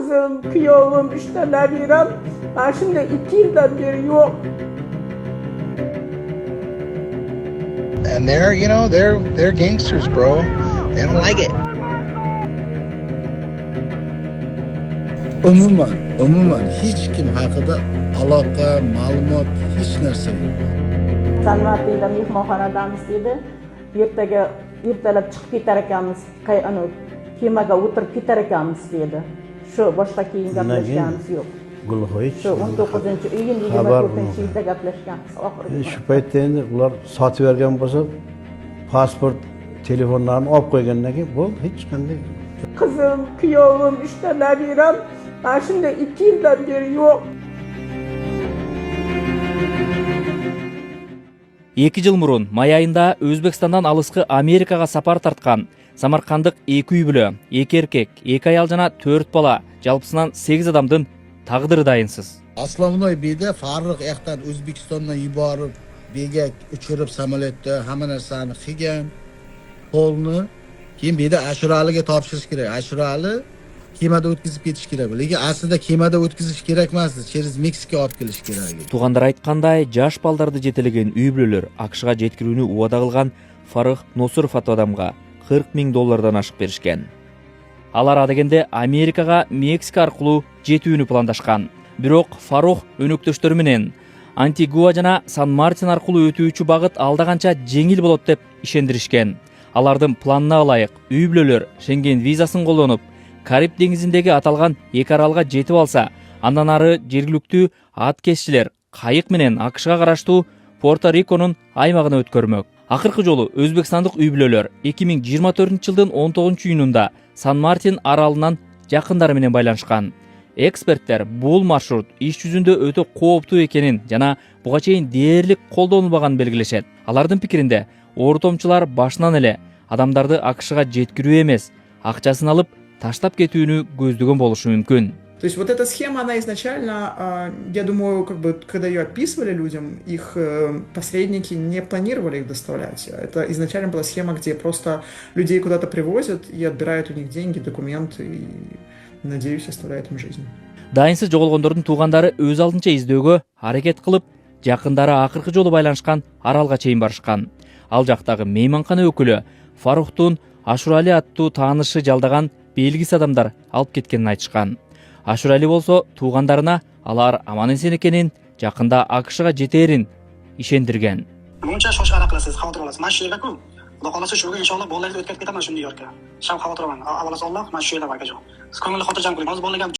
Kızım, kuyovum, 3 tane biram. Ben şimdi 2 yıldan beri yok. And they're gangsters, bro. They don't like it. Umuman hiç kim haqida aloqa, ma'lumot hech narsa yo'q. San'atda mehmonxonadamiz dedi. Ertalab chiqib ketar ekanmiz, kemaga o'tirib ketar ekanmiz dedi. Shu boshqa keyin gaplashganimiz yo'q. Shu 19-iyun 24-yilda gaplashganmiz oxirgi. Shu paytda endi ular sotib bergan bo'lsa, pasport, telefonlarni olib qo'ygandan keyin bu hech qanday. Kızım, kuyovum, 3 tane biram. Ben şimdi 2 yıldan beri yok. 2 жыл мурун май айында Өзбекстандан алыскы Америкага сапар тарткан самаркандык 2 үй бүлө, 2 эркек, 2 аял жана 4 бала, жалпысынан 8 адамдын тагдыры дайынсыз. Aslovnoy beda Farruh yoqdan O'zbekistondan yuborib, bega uchirib samolyotda hamma narsani qilgan. Qo'lni keyin beda Ashuraliga topshirish kerak. Ashurali kemada o'tkazib ketish kerak. Lekin aslida kemada o'tkazish kerak emasdi. Через Meksika olib kelish kerak edi. Туугандар айткандай, жаш балдарды жетелеген үй бүлөлөр АКШга жеткирүүнү убада кылган Фаррух Носуров аттуу адамга $40,000 ашык беришкен. Алар адегенде Америкага Мексика аркылуу жетүүнү пландашкан. Бирок Фаррух өнөктөштөрү менен Антигуа жана Сан-Мартин аркылуу өтүүчү багыт алда канча жеңил болот деп ишендиришкен. Алардын планына ылайык үй бүлөлөр Шенген визасын колдонуп, Кариб деңизиндеги аталган 2 аралга жетип алса, андан ары жергиликтүү аткезчилер кайык менен АКШга караштуу Порто-Риконун аймагына өткөрмөк. Акыркы жолу өзбекстандык үй бүлөлөр 2024-жылдын 19-июнунда Сан-Мартин аралынан жакындары менен байланышкан. Эксперттер бул маршрут иш жүзүндө өтө кооптуу экенин жана буга чейин дээрлик колдонулбаганын белгилешет. Алардын пикиринде ортомчулар башынан эле адамдарды АКШга жеткирүү эмес, акчасын алып таштап кетүүнү көздөгөн болушу мүмкүн. То есть вот эта схема, она изначально, я думаю, когда ее описывали людям, их посредники не планировали их доставлять. Это изначально была схема, где просто людей куда-то привозят и отбирают у них деньги, документы и, надеюсь, оставляют им жизнь. Дайынсыз жоголгондордун туугандары өз алдынча издөөгө аракет кылып, жакындары акыркы жолу байланышкан аралга чейин барышкан. Ал жактагы мейманкана өкүлү Фарухтун Ашурали аттуу таанышы жалдаган белгисиз адамдар алып кеткенин айтышкан. Ашурали болсо туугандарына алар аман эсен экенин, жакында АКШга жетерин ишендирген. Muncha shosh ара qilasiz, xavotir olasiz. Men shu yerda-ku. Xudo xolasa shu inshaalloh bolalarni o'tkazib ketaman shu Nyu-Yorkka. Sham xavotir olmang. Avvalo Alloh, men shu yerda akajon. Siz ko'ngilni xotirjam qiling. Hozir bolalarga